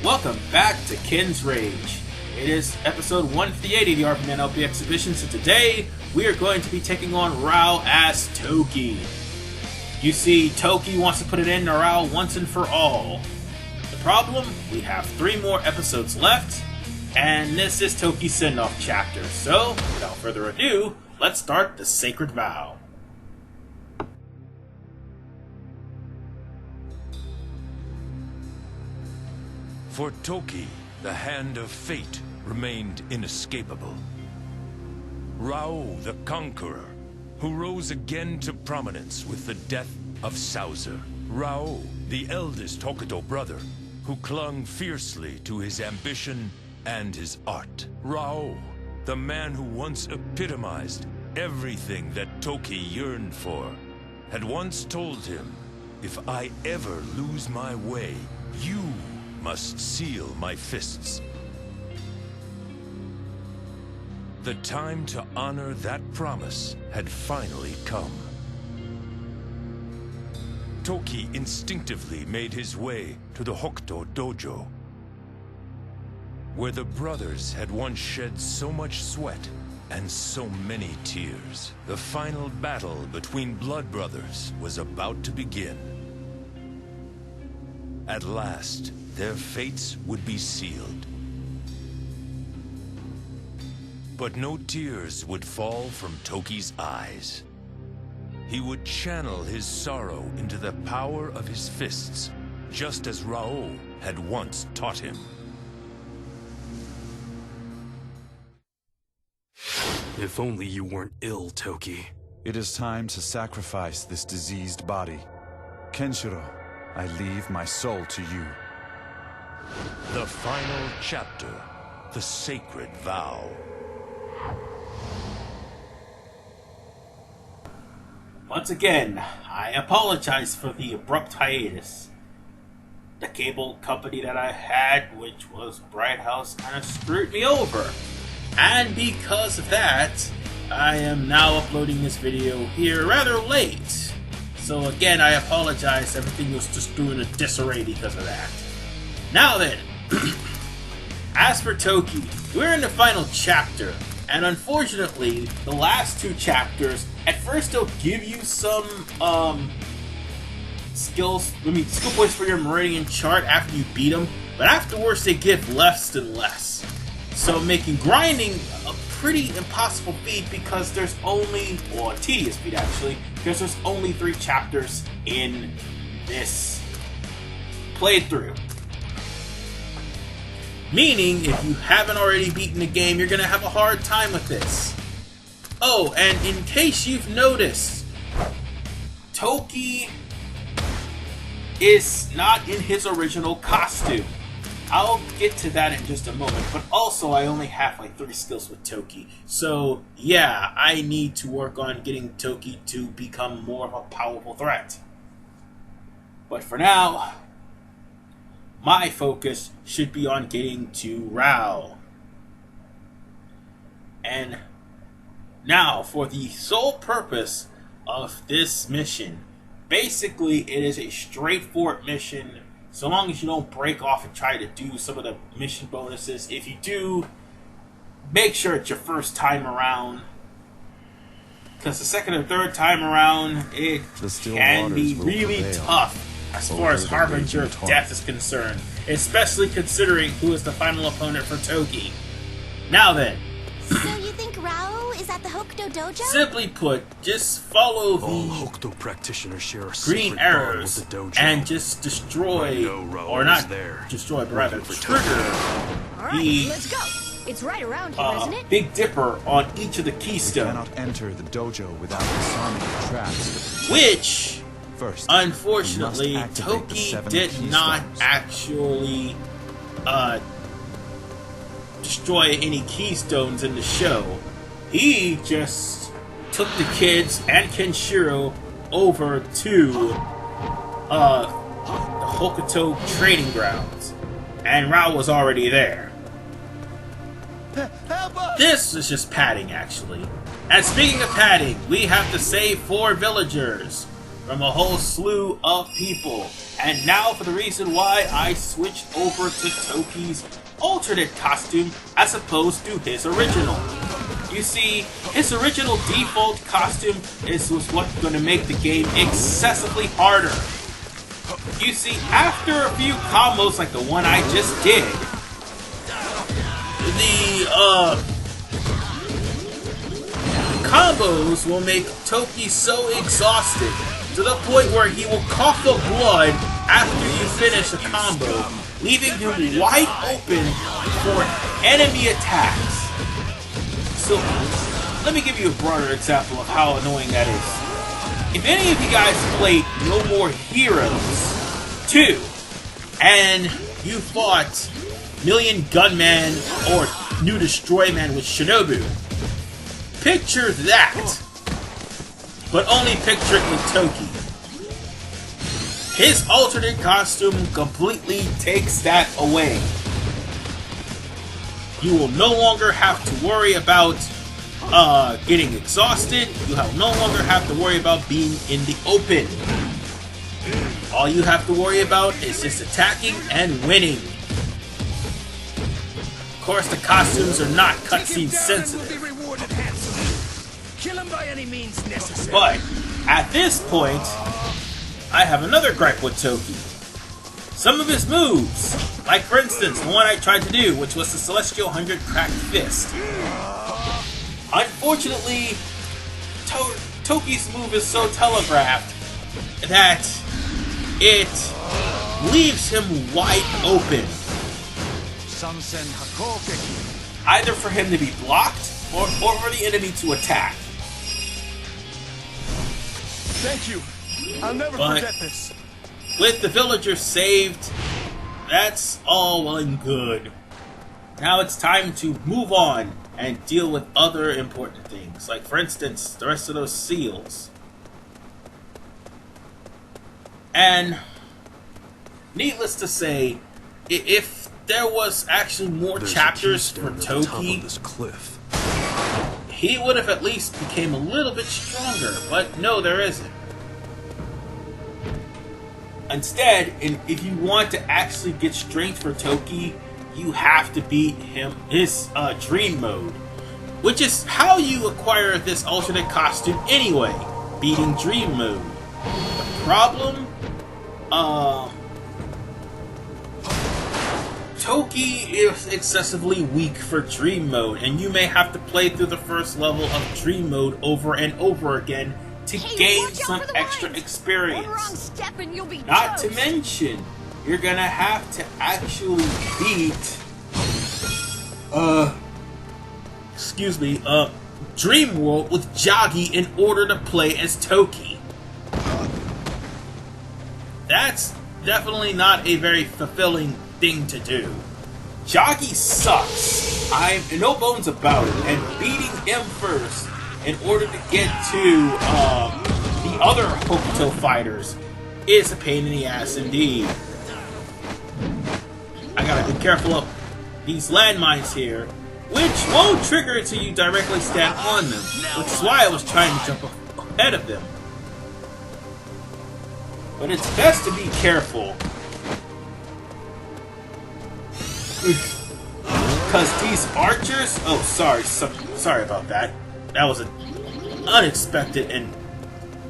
Welcome back to Ken's Rage. It is episode 180 of the RVMan LP Exhibition, so today we are going to be taking on Raoh as Toki. You see, Toki wants to put it in to Raoh once and for all. The problem? We have 3 more episodes left, and this is Toki's send-off chapter. So, without further ado, let's start the Sacred Vow. For Toki, the hand of fate remained inescapable. Raoh, the conqueror, who rose again to prominence with the death of Sauser. Raoh, the eldest Hokuto brother, who clung fiercely to his ambition and his art. Raoh, the man who once epitomized everything that Toki yearned for, had once told him, "If I ever lose my way, you must seal my fists." The time to honor that promise had finally come. Toki instinctively made his way to the Hokuto dojo, where the brothers had once shed so much sweat and so many tears. The final battle between blood brothers was about to begin. At last, their fates would be sealed. But no tears would fall from Toki's eyes. He would channel his sorrow into the power of his fists, just as Raoh had once taught him. If only you weren't ill, Toki. It is time to sacrifice this diseased body. Kenshiro, I leave my soul to you. The final chapter, the Sacred Vow. Once again, I apologize for the abrupt hiatus. The cable company that I had, which was Bright House, kind of screwed me over. And because of that, I am now uploading this video here rather late. So again, I apologize. Everything was just doing a disarray because of that. Now then, as for Toki, we're in the final chapter, and unfortunately, the last 2 chapters, at first they'll give you some, skill points for your Meridian chart after you beat them, but afterwards they give less and less. So making grinding a pretty impossible feat because there's only, or a tedious feat actually, because there's only 3 chapters in this playthrough. Meaning, if you haven't already beaten the game, you're gonna have a hard time with this. Oh, and in case you've noticed, Toki is not in his original costume. I'll get to that in just a moment, but also I only have like 3 skills with Toki. So, yeah, I need to work on getting Toki to become more of a powerful threat. But for now, my focus should be on getting to Raoh. And now, for the sole purpose of this mission, basically it is a straightforward mission, so long as you don't break off and try to do some of the mission bonuses. If you do, make sure it's your first time around, because the second or third time around, it can be really tough as far as Harbinger of Death is concerned, especially considering who is the final opponent for Toki. Now then. So you think Raoh is at the Hokuto dojo? Simply put, just follow the Hokuto practitioners share a green arrows with the dojo. and just destroy, or not destroy, but rather trigger the let's go. It's right around here, isn't it? Big Dipper on each of the You keystones. cannot enter the dojo without disarming the traps. Which, First, unfortunately, you must activate the Toki 7 did not keystones. actually destroy any keystones in the show. He just took the kids and Kenshiro over to the Hokuto training grounds, and Raoh was already there. This is just padding, actually. And speaking of padding, we have to save 4 villagers. from a whole slew of people. And now for the reason why I switched over to Toki's alternate costume as opposed to his original. You see, his original default costume was what's going to make the game excessively harder. You see, after a few combos like the one I just did, the combos will make Toki so exhausted to the point where he will cough up blood after you finish a combo, leaving him wide open for enemy attacks. So, let me give you a broader example of how annoying that is. If any of you guys played No More Heroes 2, and you fought Million Gunman or New Destroy Man with Shinobu, picture that, but only picture it with Toki. His alternate costume completely takes that away. You will no longer have to worry about getting exhausted. You will no longer have to worry about being in the open. All you have to worry about is just attacking and winning. Of course, the costumes are not cutscene sensitive. Kill him by any means necessary. But at this point, I have another gripe with Toki. Some of his moves, like for instance, the one I tried to do, which was the Celestial 100 Cracked Fist. Unfortunately, Toki's move is so telegraphed that it leaves him wide open. Either for him to be blocked, or for the enemy to attack. Thank you. I'll never forget this. With the villagers saved, that's all well and good. Now it's time to move on and deal with other important things. Like, for instance, the rest of those seals. And, needless to say, if there was actually more chapters for Toki, he would have at least became a little bit stronger, but no, there isn't. Instead, if you want to actually get strength for Toki, you have to beat his dream mode, which is how you acquire this alternate costume anyway, beating dream mode. The problem, Toki is excessively weak for dream mode, and you may have to play through the first level of dream mode over and over again to gain some extra experience. Not to mention, you're gonna have to actually beat Dream World with Jagi in order to play as Toki. That's definitely not a very fulfilling thing to do. Jagi sucks. I'm no bones about it, and beating him first in order to get to the other Hokuto fighters is a pain in the ass indeed. I gotta be careful of these landmines here, which won't trigger until you directly stand on them, which is why I was trying to jump ahead of them. But it's best to be careful, because these archers... Oh, sorry about that. That was an unexpected and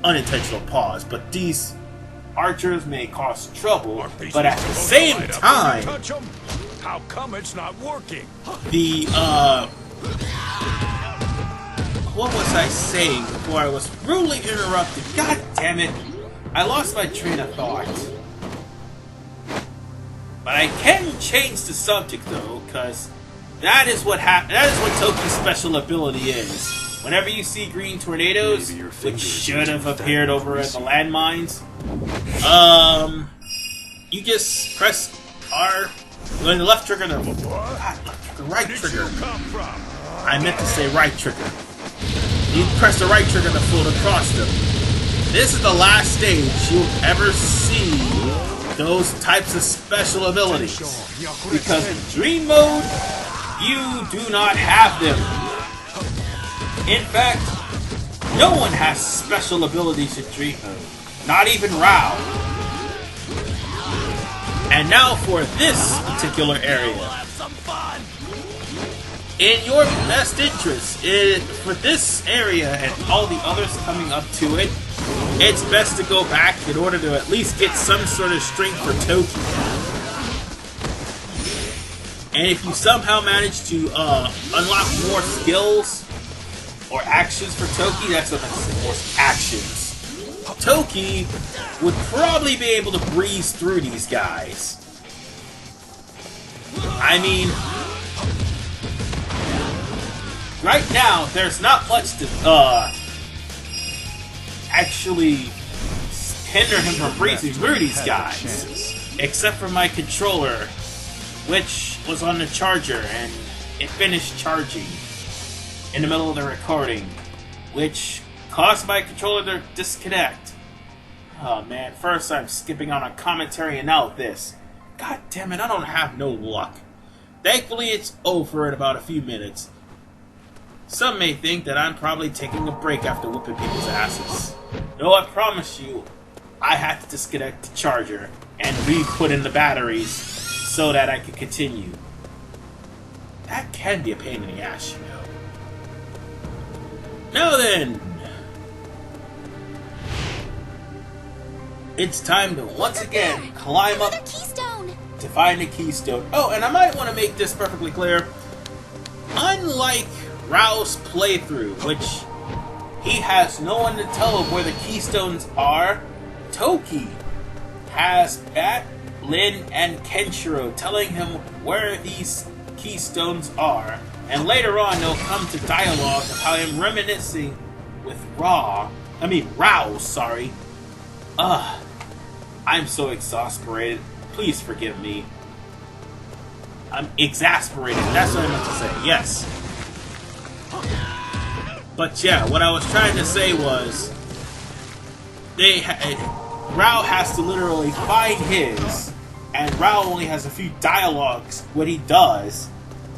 unintentional pause, but these archers may cause trouble, but at the same time, how come it's not working? The what was I saying before I was rudely interrupted? God damn it! I lost my train of thought. But I can change the subject though, because that is what Toki's special ability is. Whenever you see green tornadoes, which should have appeared over at the landmines, you just press R, when the left trigger, the right trigger. I meant to say right trigger. You press the right trigger to float across them. This is the last stage you'll ever see those types of special abilities. Because in Dream Mode, you do not have them. In fact, no one has special abilities in Dream Mode. Not even Raoh. And now for this particular area. In your best interest, for this area and all the others coming up to it, it's best to go back in order to at least get some sort of strength for Toki. And if you somehow manage to unlock more skills or actions for Toki, that's what I'm saying, more actions, Toki would probably be able to breeze through these guys. I mean, right now, there's not much to actually hinder him from breezing through these guys. Except for my controller, which was on the charger, and it finished charging in the middle of the recording, which caused my controller to disconnect. Oh man, first I'm skipping on a commentary and now this. God damn it, I don't have no luck. Thankfully it's over in about a few minutes. Some may think that I'm probably taking a break after whooping people's asses. No, I promise you, I had to disconnect the charger and re-put in the batteries so that I could continue. That can be a pain in the ass, you know. Now then, it's time to once again climb up to find the keystone. Oh, and I might want to make this perfectly clear. Unlike Raoh's playthrough, which he has no one to tell him where the keystones are, Toki has Bat, Lin, and Kenshiro telling him where these keystones are, and later on they'll come to dialogue of how him reminiscing with Raoh, sorry. I'm so exasperated. Please forgive me. I'm exasperated, that's what I meant to say, yes. But yeah, what I was trying to say was, Raoh has to literally find his, and Raoh only has a few dialogues what he does,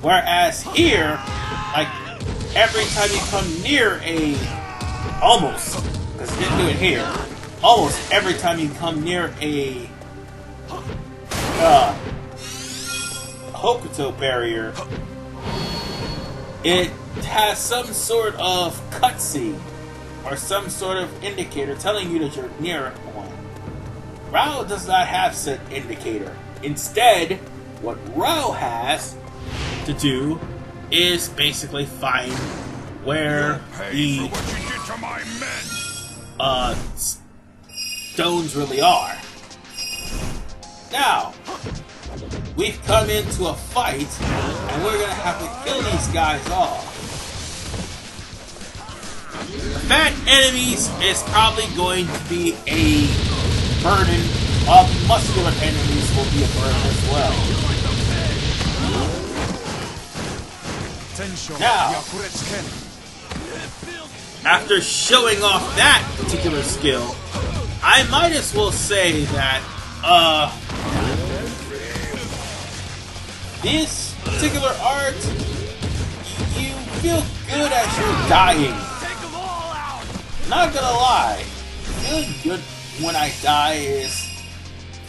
whereas here, like, every time you come near almost, because he didn't do it here, almost every time you come near a Hokuto barrier, it has some sort of cutscene or some sort of indicator telling you that you're near one. Raoh does not have said indicator. Instead, what Raoh has to do is basically find where the stones really are. Now, we've come into a fight, and we're gonna have to kill these guys off. The fat enemies is probably going to be a burden, while the muscular enemies will be a burden as well. Now, after showing off that particular skill, I might as well say that, this particular art, you feel good as you're dying. Not gonna lie, feeling good when I die is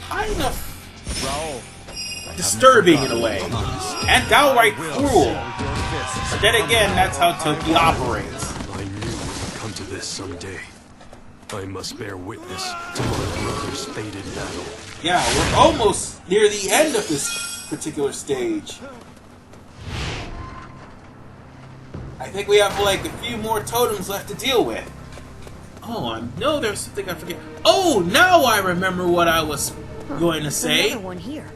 kind of disturbing in a way, and downright cruel. But then again, that's how Toki operates. I knew it would come to this someday. I must bear witness to my brother's fated battle. Yeah, we're almost near the end of this particular stage. I think we have like a few more totems left to deal with. Oh, I know there's something I forget. Oh, now I remember what I was going to say. Another one here.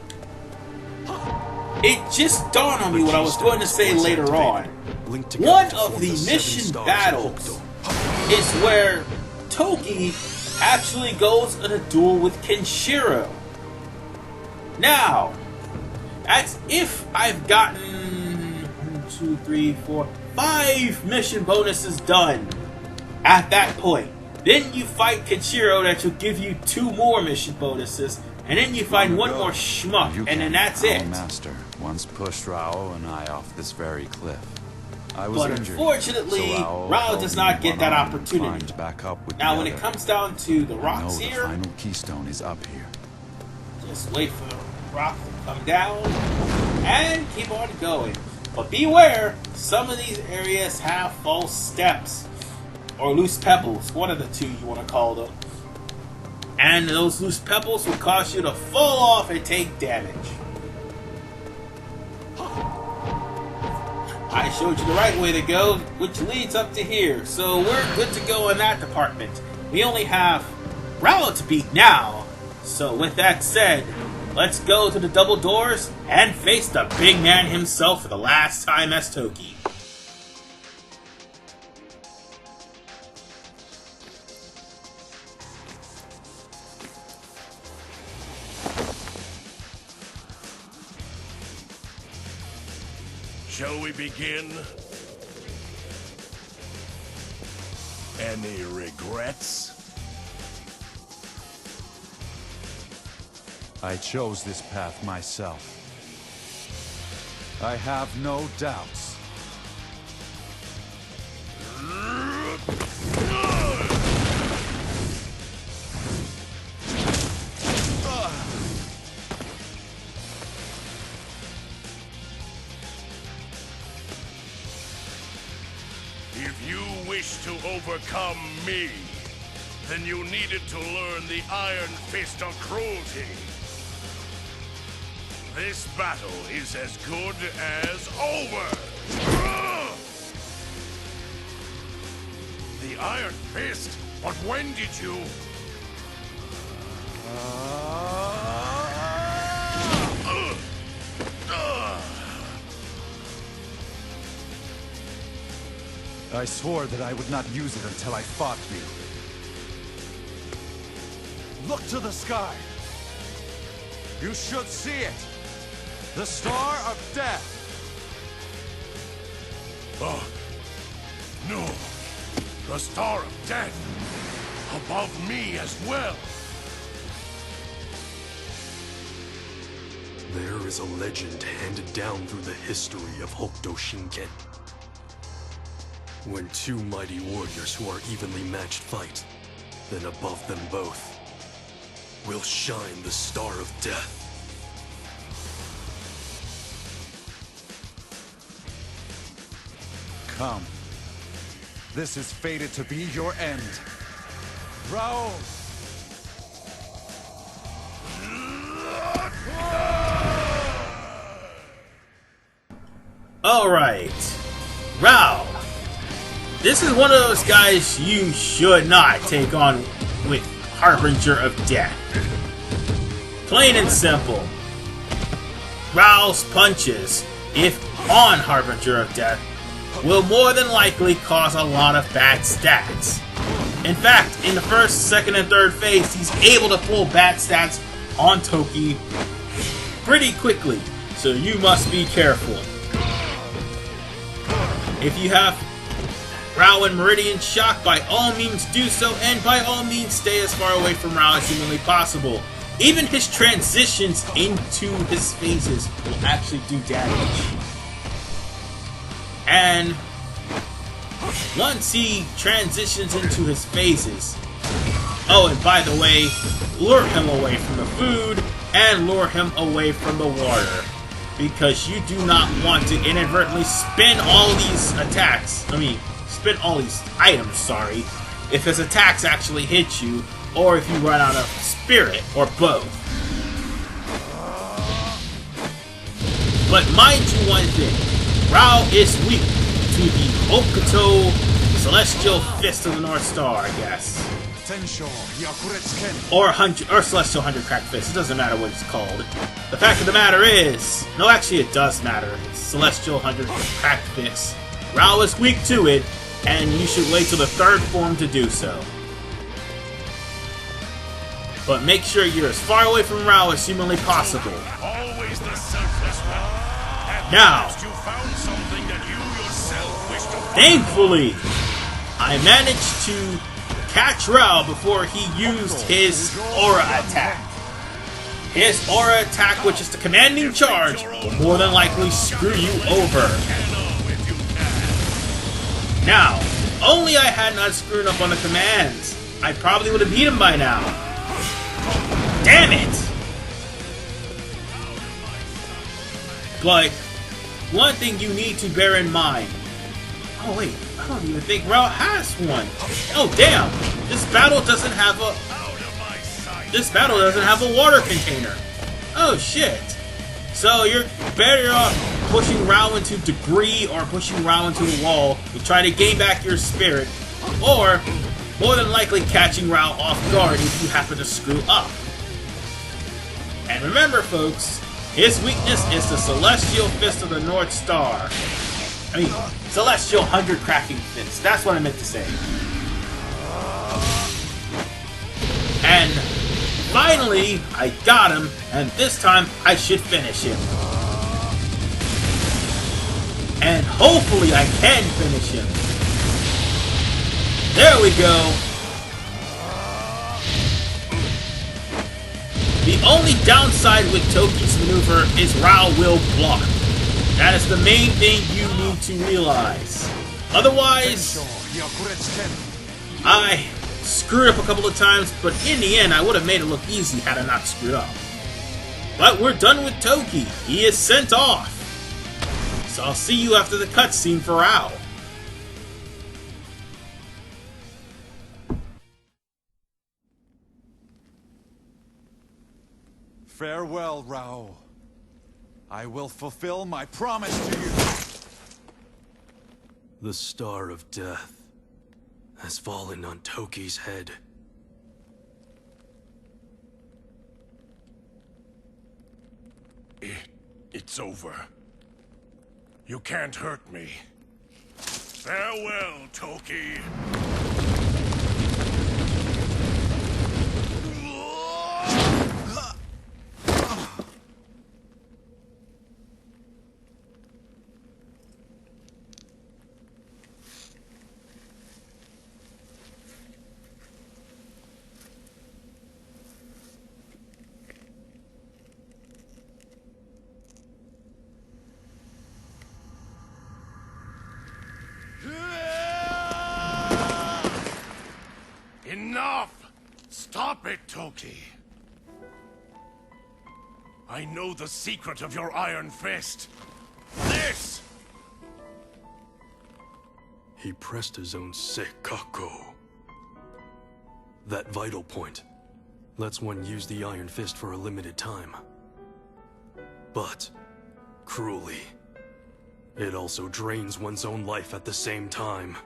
It just dawned on me what I was going to say later on. One of the mission battles is where Toki actually goes in a duel with Kenshiro. Now, that's if I've gotten 1, 2, 3, 4, 5 mission bonuses done at that point. Then you fight Kenshiro, that will give you 2 more mission bonuses, and then you find one more schmuck, and then that's it. Master once pushed Raoh and I off this very cliff. But unfortunately, Raoh does not get that opportunity. Now, when it comes down to the rocks here, the final keystone is up here. just wait for the rock to come down and keep on going. But beware, some of these areas have false steps or loose pebbles, one of the two you want to call them. And those loose pebbles will cause you to fall off and take damage. I showed you the right way to go, which leads up to here, so we're good to go in that department. We only have Raoh to beat now, so with that said, let's go to the double doors and face the big man himself for the last time as Toki. Shall we begin? Any regrets? I chose this path myself. I have no doubts. If you wish to overcome me, then you needed to learn the Iron Fist of Cruelty. This battle is as good as over! The Iron Fist? But when did you... I swore that I would not use it until I fought you. Look to the sky. You should see it. The Star of Death. Oh, no. The Star of Death. Above me as well. There is a legend handed down through the history of Hokuto Shinken. When two mighty warriors who are evenly matched fight, then above them both will shine the Star of Death. Come. This is fated to be your end. Raoh! Alright. Raoh. This is one of those guys you should not take on with Harbinger of Death. Plain and simple. Raoh's punches, if on Harbinger of Death, will more than likely cause a lot of bad stats. In fact, in the first, second, and third phase, he's able to pull bad stats on Toki pretty quickly, so you must be careful. If you have Raoh and Meridian Shock, by all means do so, and by all means stay as far away from Raoh as humanly possible. Even his transitions into his phases will actually do damage. And once he transitions into his phases, oh, and by the way, lure him away from the food and lure him away from the water, because you do not want to inadvertently spin all these attacks. Spin all these items, sorry, if his attacks actually hit you, or if you run out of spirit, or both. But mind you one thing, Raoh is weak to the Hokuto Celestial Fist of the North Star, I guess. Or Celestial 100 Cracked Fist, it doesn't matter what it's called. The fact of the matter is, no, actually it does matter, it's Celestial 100 Cracked Fist. Raoh is weak to it, and you should wait till the third form to do so. But make sure you're as far away from Raoh as humanly possible. Always the selfless one. Now, You found something that you yourself wish to find. thankfully, I managed to catch Raoh before he used his aura attack. His aura attack, which is the commanding charge, will more than likely screw you over. Now, only I had not screwed up on the commands, I probably would have beat him by now. Damn it! But one thing you need to bear in mind. Oh wait, I don't even think Raoh has one. Oh damn! This battle doesn't have a water container. Oh shit! So you're better off pushing Raoh into debris or pushing Raoh into a wall to try to gain back your spirit, or more than likely catching Raoh off guard if you happen to screw up. And remember, folks, his weakness is the Celestial Fist of the North Star. I mean, Celestial Hunger Cracking Fist. That's what I meant to say. And finally, I got him, and this time I should finish him. And hopefully I can finish him. There we go. The only downside with Toki's maneuver is Raoh will block. That is the main thing you need to realize. Otherwise, I screwed up a couple of times, but in the end I would have made it look easy had I not screwed up. But we're done with Toki. He is sent off. So I'll see you after the cutscene for Raoh. Farewell, Raoh. I will fulfill my promise to you. The Star of Death has fallen on Toki's head. It's over. You can't hurt me. Farewell, Toki. Enough! Stop it, Toki! I know the secret of your Iron Fist. This! He pressed his own Sekako. That vital point lets one use the Iron Fist for a limited time. But, cruelly, it also drains one's own life at the same time.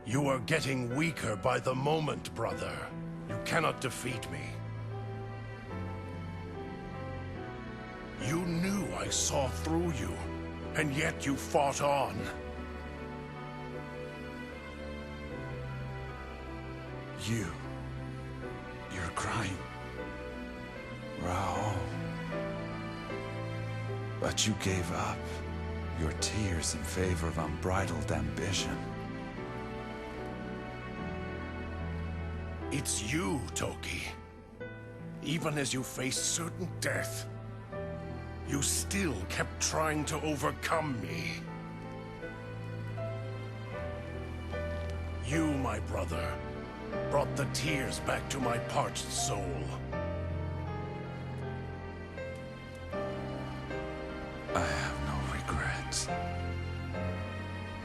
You are getting weaker by the moment, brother. You cannot defeat me. You knew I saw through you, and yet you fought on. You're crying. Raoh. But you gave up your tears in favor of unbridled ambition. It's you, Toki. Even as you faced certain death, you still kept trying to overcome me. You, my brother, brought the tears back to my parched soul. I have no regrets.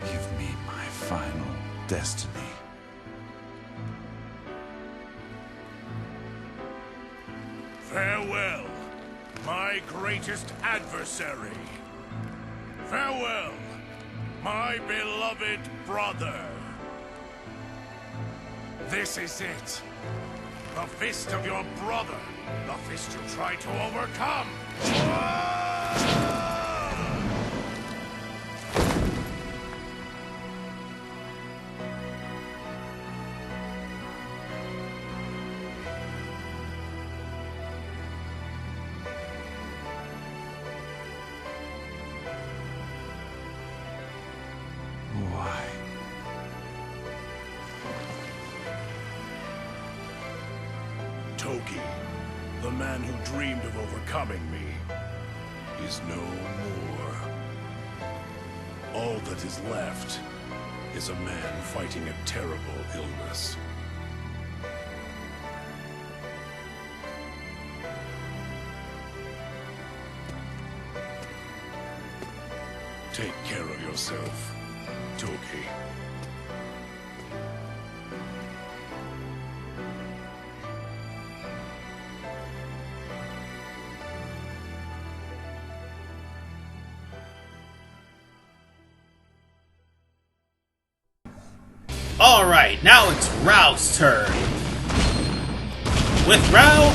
Give me my final destiny. Farewell, my greatest adversary. Farewell, my beloved brother. This is it. The fist of your brother. The fist you tried to overcome. Why? Toki, The man who dreamed of overcoming me is no more. All that is left is a man fighting a terrible illness. Take care of yourself, Toki. Alright, now it's Raoh's turn. With Raoh,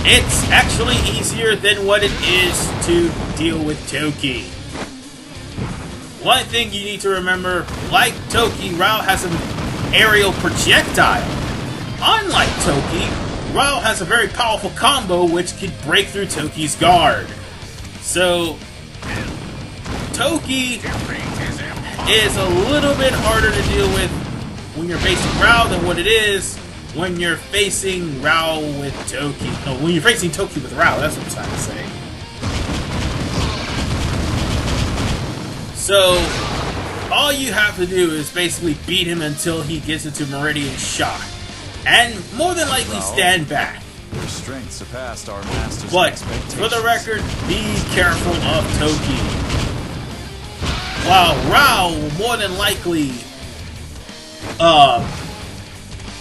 it's actually easier than what it is to deal with Toki. One thing you need to remember, like Toki, Raoh has an aerial projectile. Unlike Toki, Raoh has a very powerful combo which can break through Toki's guard. So, Toki is a little bit harder to deal with when you're facing Raoh than what it is when you're facing Raoh with Toki. No, when you're facing Toki with Raoh, that's what I'm trying to say. So, all you have to do is basically beat him until he gets into Meridian Shock. And more than likely stand back. Your strength surpassed our master's But, expectations. for the record, be careful of Toki. While Raoh will more than likely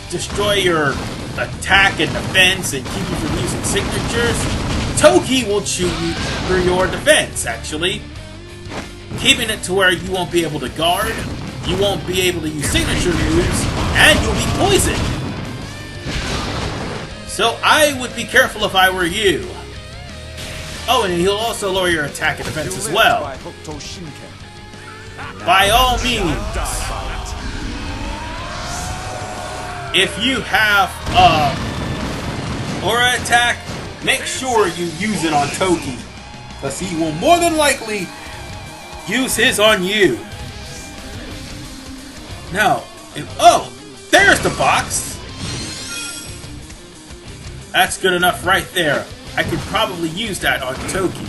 destroy your attack and defense and keep you from using signatures, Toki will shoot you through your defense, actually. Keeping it to where you won't be able to guard, you won't be able to use signature moves, and you'll be poisoned. So I would be careful if I were you. Oh, and he'll also lower your attack and defense as well. By all means, if you have aura attack, make sure you use it on Toki, because he will more than likely use his on you. Now, oh, there's the box. That's good enough right there. I could probably use that on Toki.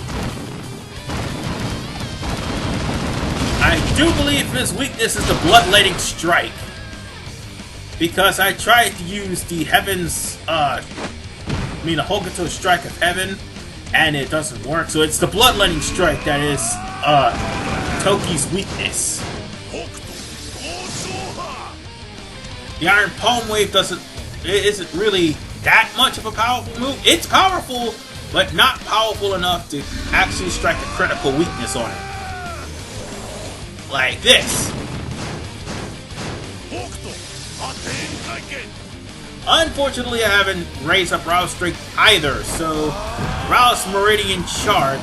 I do believe his weakness is the Bloodletting Strike. Because I tried to use the Heaven's, the Hokuto Strike of Heaven, and it doesn't work. So it's the Bloodletting Strike that is, Toki's weakness. The Iron Palm Wave isn't really that much of a powerful move. It's powerful, but not powerful enough to actually strike a critical weakness on it. Like this. Unfortunately, I haven't raised up Raoh's strength either, so Raoh's Meridian Chart.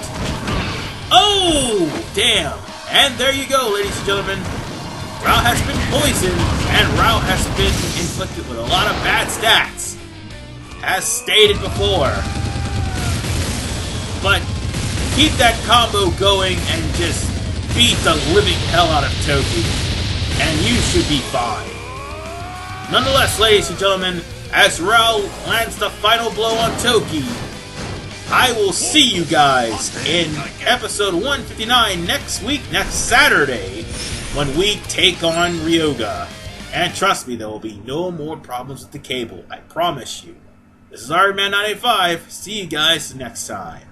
Oh, damn. And there you go, ladies and gentlemen. Raoh has been poisoned, and Raoh has been inflicted with a lot of bad stats, as stated before. But keep that combo going and just beat the living hell out of Toki, and you should be fine. Nonetheless, ladies and gentlemen, as Raoh lands the final blow on Toki, I will see you guys in episode 159 next week, next Saturday, when we take on Ryoga. And trust me, there will be no more problems with the cable, I promise you. This is RVMan 985, see you guys next time.